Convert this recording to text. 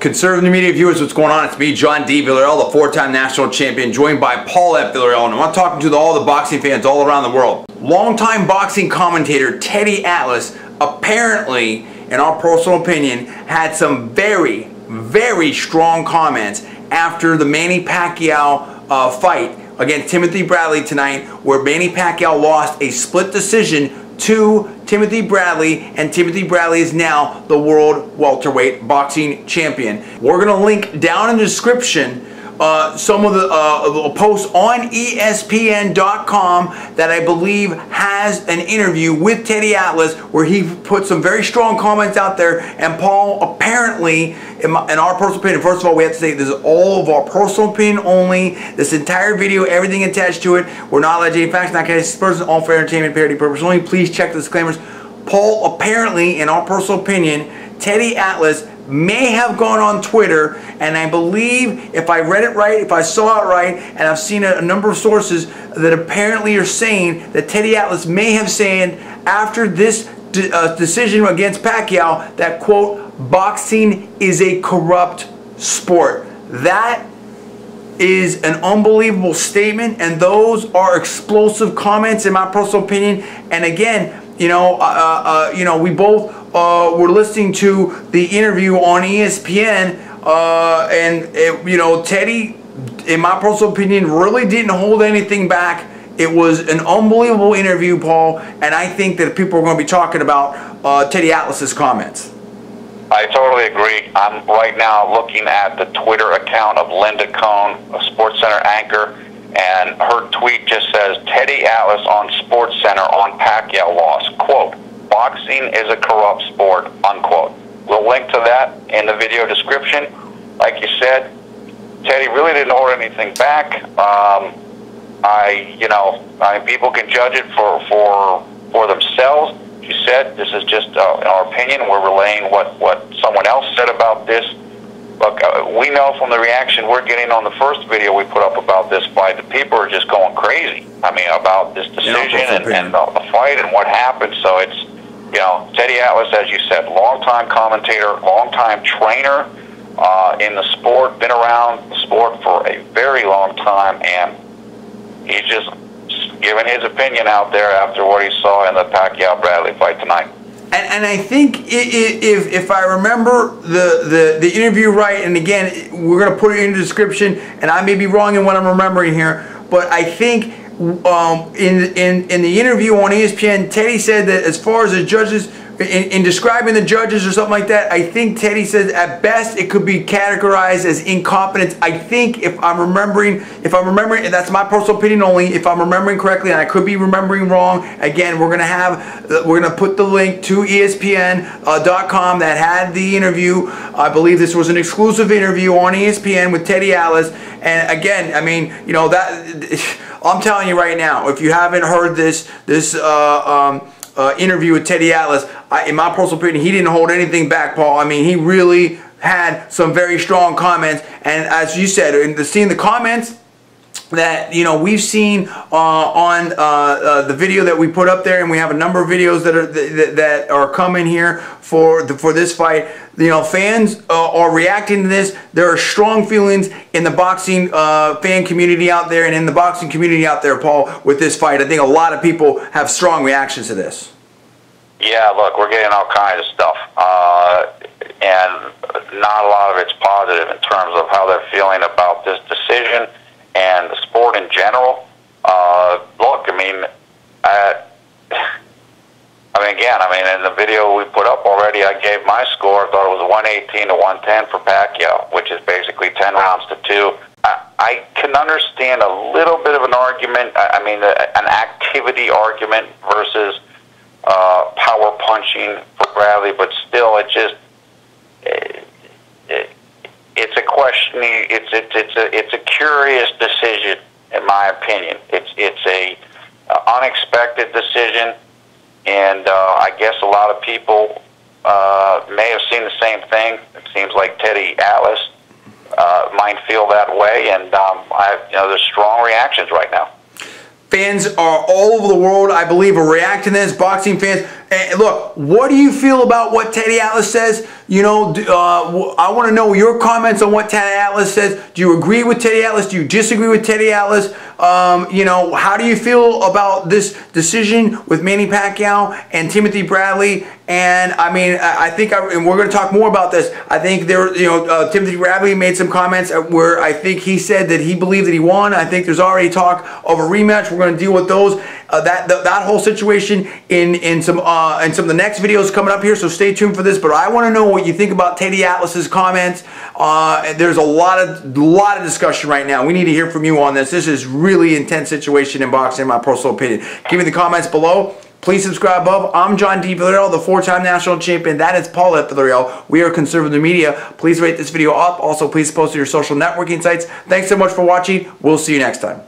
Conservative media viewers, what's going on? It's me, John D. Villarreal, the four-time national champion, joined by Paul at Villarreal, and I'm talking to all the boxing fans all around the world. Longtime boxing commentator Teddy Atlas apparently, in our personal opinion, had some very, very strong comments after the Manny Pacquiao fight against Timothy Bradley tonight, where Manny Pacquiao lost a split decision to Timothy Bradley, and Timothy Bradley is now the world welterweight boxing champion. We're going to link down in the description some of the posts on ESPN.com that I believe has an interview with Teddy Atlas where he put some very strong comments out there. And Paul, apparently, in our personal opinion, first of all, we have to say this is all of our personal opinion only. This entire video, everything attached to it, we're not alleging any facts, not cases, person, all for entertainment, parody purpose only. Please check the disclaimers. Paul, apparently, in our personal opinion, Teddy Atlas may have gone on Twitter, and I believe, if I read it right, if I saw it right, and I've seen a number of sources that apparently are saying that Teddy Atlas may have said after this decision against Pacquiao that, quote, boxing is a corrupt sport. That is an unbelievable statement, and those are explosive comments in my personal opinion. And again, we both were listening to the interview on ESPN, Teddy, in my personal opinion, really didn't hold anything back. It was an unbelievable interview, Paul, and I think that people are going to be talking about Teddy Atlas's comments. I totally agree. I'm right now looking at the Twitter account of Linda Cohn, a SportsCenter anchor, and her tweet just says, Teddy Atlas on SportsCenter on Pacquiao Lost, quote, boxing is a corrupt sport, unquote. We'll link to that in the video description. Like you said, Teddy really didn't hold anything back. People can judge it for themselves. She said, this is just our opinion. We're relaying what someone else said about this. Look, we know from the reaction we're getting on the first video we put up about this fight, the people are just going crazy. I mean, about this decision and the fight and what happened. So it's, Teddy Atlas, as you said, longtime commentator, longtime trainer in the sport, been around the sport for a very long time, and he's just giving his opinion out there after what he saw in the Pacquiao-Bradley fight tonight. And I think if I remember the interview right, and again, we're going to put it in the description, and I may be wrong in what I'm remembering here, but I think in the interview on ESPN, Teddy said that as far as the judges, in describing the judges or something like that, I think Teddy said at best it could be categorized as incompetence. I think if I'm remembering, and that's my personal opinion only, if I'm remembering correctly, and I could be remembering wrong, again, we're gonna put the link to ESPN.com that had the interview. I believe this was an exclusive interview on ESPN with Teddy Atlas. And again, I mean, I'm telling you right now, if you haven't heard this interview with Teddy Atlas, in my personal opinion, he didn't hold anything back, Paul. I mean, he really had some very strong comments, and as you said, seeing the comments that we've seen on the video that we put up there, and we have a number of videos that are coming here for this fight. Fans are reacting to this. There are strong feelings in the boxing fan community out there, and in the boxing community out there, Paul, with this fight. I think a lot of people have strong reactions to this. Yeah, look, we're getting all kinds of stuff, and not a lot of it's positive in terms of how they're feeling about this decision and the sport in general. Look, in the video we put up already, I gave my score. I thought it was 118 to 110 for Pacquiao, which is basically 10 rounds to 2. I can understand a little bit of an argument, an activity argument versus power punching for Bradley, but still, it's a question. It's a curious decision, in my opinion. It's a unexpected decision, and I guess a lot of people may have seen the same thing. It seems like Teddy Atlas might feel that way, and there's strong reactions right now. Fans are all over the world, I believe, are reacting to this. Boxing fans, And look, what do you feel about what Teddy Atlas says? You know, I want to know your comments on what Teddy Atlas says. Do you agree with Teddy Atlas? Do you disagree with Teddy Atlas? You know, how do you feel about this decision with Manny Pacquiao and Timothy Bradley? And I mean, I think, and we're going to talk more about this. I think Timothy Bradley made some comments where I think he said that he believed that he won. I think there's already talk of a rematch. We're going to deal with those, that whole situation in some of the next videos coming up here. So stay tuned for this. But I want to know what you think about Teddy Atlas's comments. There's a lot of discussion right now. We need to hear from you on this. This is really intense situation in boxing, in my personal opinion. Give me the comments below. Please subscribe above. I'm John D. Villarreal, the 4-time national champion. That is Paul F. Villarreal. We are conservative media. Please rate this video up. Also, please post to your social networking sites. Thanks so much for watching. We'll see you next time.